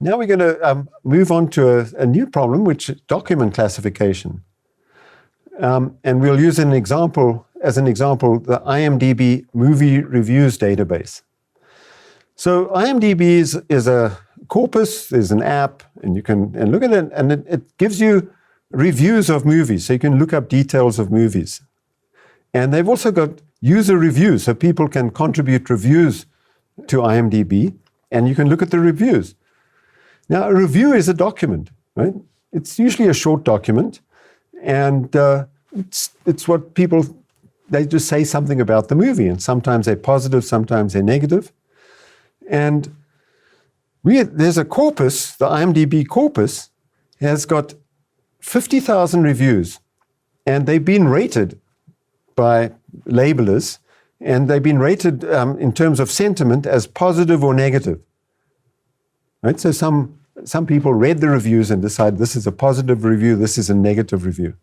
Now we're going to move on to a new problem, which is document classification. And we'll use as an example, the Imdb movie reviews database. So Imdb is a corpus, there's an app, and you can look at it, and it gives you reviews of movies, so you can look up details of movies. And they've also got user reviews, so people can contribute reviews to Imdb, and you can look at the reviews. Now, a review is a document, right? It's usually a short document, and it's what people, they just say something about the movie, and sometimes they're positive, sometimes they're negative. And there's a corpus, the Imdb corpus has got 50,000 reviews, and they've been rated by labelers, and they've been rated in terms of sentiment as positive or negative. Right? So some people read the reviews and decided this is a positive review, this is a negative review.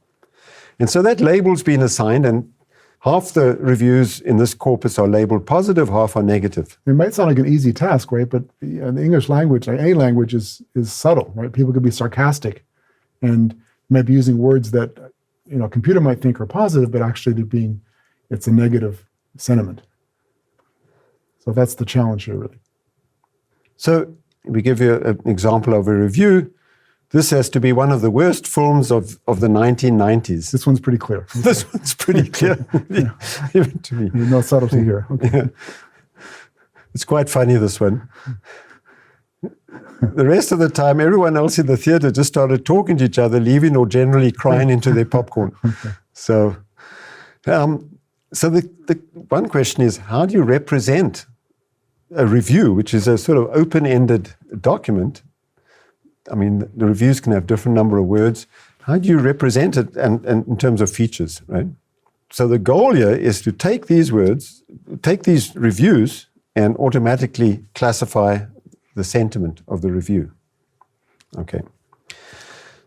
And so that label's been assigned, and half the reviews in this corpus are labeled positive, half are negative. It might sound like an easy task, right? But in the English language, like any language, is subtle, right? People could be sarcastic and might be using words that a computer might think are positive, but actually it's a negative sentiment. So that's the challenge here, really. So we give you an example of a review. This has to be one of the worst films of the 1990s. This one's pretty clear. Okay. This one's pretty clear, even to me. No subtlety here. Okay. Yeah. It's quite funny, this one. The rest of the time, everyone else in the theater just started talking to each other, leaving or generally crying into their popcorn. Okay. So the one question is, how do you represent a review, which is a sort of open-ended document? I mean, the reviews can have different number of words. How do you represent it and in terms of features, right? So the goal here is to take these words, take these reviews, and automatically classify the sentiment of the review. Okay.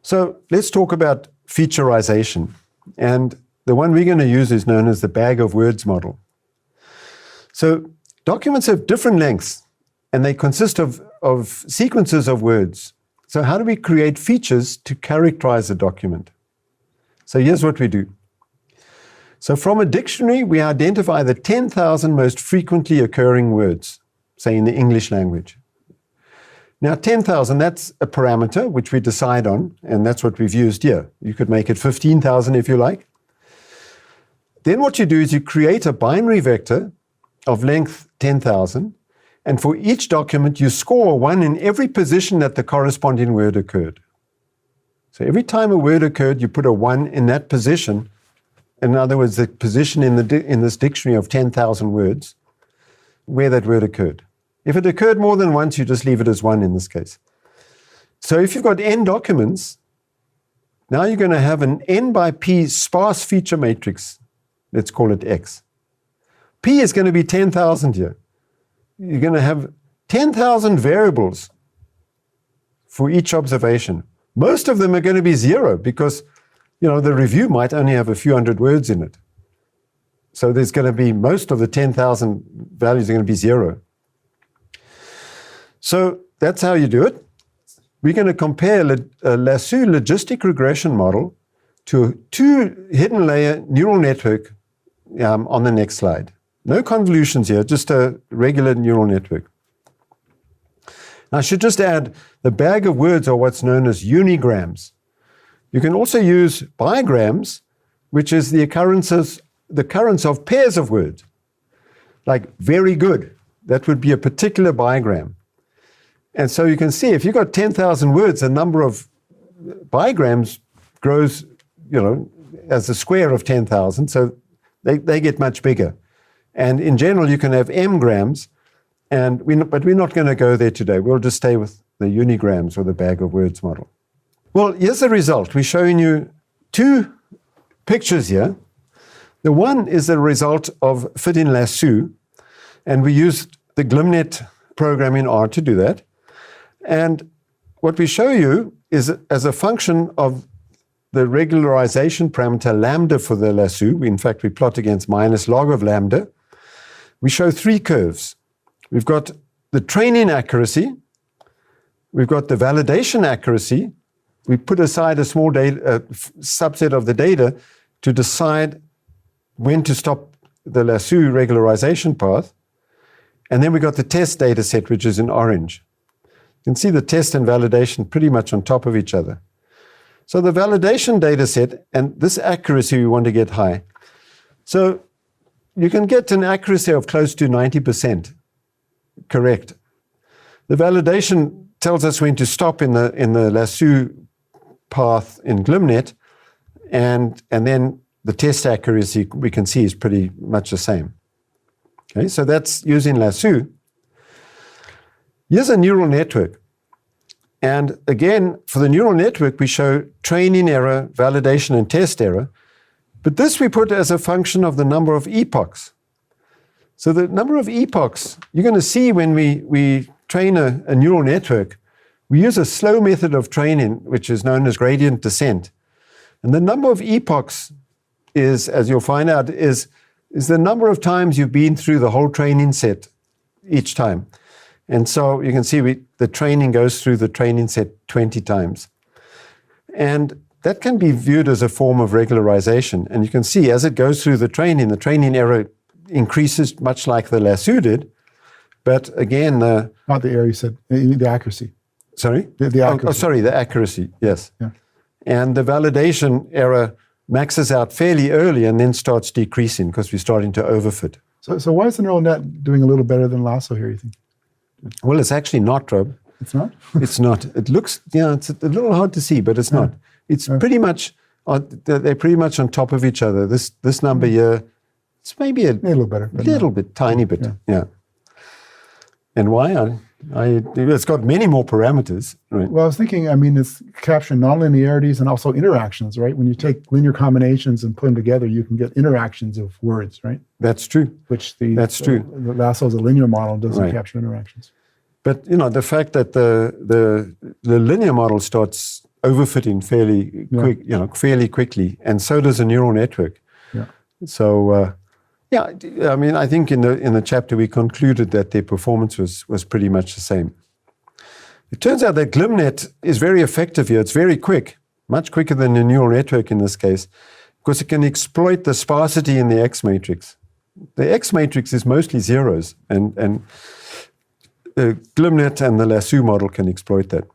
So let's talk about featurization. And the one we're going to use is known as the bag of words model. So documents have different lengths, and they consist of sequences of words. So how do we create features to characterize a document? So here's what we do. So from a dictionary, we identify the 10,000 most frequently occurring words, say in the English language. Now 10,000, that's a parameter which we decide on, and that's what we've used here. You could make it 15,000 if you like. Then what you do is you create a binary vector of length 10,000, and for each document you score 1 in every position that the corresponding word occurred. So every time a word occurred, you put a 1 in that position. In other words, the position in this dictionary of 10,000 words where that word occurred. If it occurred more than once, you just leave it as 1 in this case. So if you've got n documents, now you're going to have an n by p sparse feature matrix. Let's call it X. P is going to be 10,000 here. You're going to have 10,000 variables for each observation. Most of them are going to be 0 because, the review might only have a few hundred words in it. So there's going to be, most of the 10,000 values are going to be 0. So that's how you do it. We're going to compare a lasso logistic regression model to a 2 hidden layer neural network on the next slide. No convolutions here, just a regular neural network. Now, I should just add, the bag of words are what's known as unigrams. You can also use bigrams, which is the occurrence of pairs of words. Like very good, that would be a particular bigram. And so you can see, if you've got 10,000 words, the number of bigrams grows, as the square of 10,000, so they get much bigger. And in general, you can have m-grams, but we're not going to go there today. We'll just stay with the unigrams or the bag of words model. Well, here's the result. We're showing you 2 pictures here. The one is the result of fit-in lasso, and we used the GlimNet program in R to do that. And what we show you is, as a function of the regularization parameter lambda for the lasso, in fact, we plot against minus log of lambda, we show 3 curves. We've got the training accuracy, we've got the validation accuracy. We put aside a small subset of the data to decide when to stop the lasso regularization path. And then we got the test data set, which is in orange. You can see the test and validation pretty much on top of each other. So the validation data set and this accuracy we want to get high. So you can get an accuracy of close to 90% correct. The validation tells us when to stop in the lasso path in GlimNet, and then the test accuracy we can see is pretty much the same. Okay, so that's using lasso. Here's a neural network. And again, for the neural network, we show training error, validation, and test error. But this we put as a function of the number of epochs. So the number of epochs, you're going to see when we train a neural network, we use a slow method of training, which is known as gradient descent. And the number of epochs is, as you'll find out, is the number of times you've been through the whole training set each time. And so you can see the training goes through the training set 20 times. And that can be viewed as a form of regularization. And you can see as it goes through the training error increases much like the lasso did. But again, not the error, you said, the accuracy. Sorry? The accuracy. Sorry, the accuracy, yes. Yeah. And the validation error maxes out fairly early and then starts decreasing because we're starting to overfit. So why is the neural net doing a little better than Lasso here, you think? Well, it's actually not, Rob. It's not? It's not. It looks, it's a little hard to see, but it's not. It's pretty much, they're pretty much on top of each other. This number here, it's maybe a little better. Little bit, tiny bit, yeah. And why? It's got many more parameters. Right? Well, I was thinking, it's capturing nonlinearities and also interactions, right? When you take linear combinations and put them together, you can get interactions of words, right? That's true. Which That's true. The Lasso is a linear model, doesn't capture interactions. But, the fact that the linear model starts overfitting fairly quickly, and so does a neural network. Yeah. So, I think in the chapter we concluded that their performance was pretty much the same. It turns out that GlimNet is very effective here. It's very quick, much quicker than a neural network in this case, because it can exploit the sparsity in the X matrix. The X matrix is mostly zeros, and GlimNet and the lasso model can exploit that.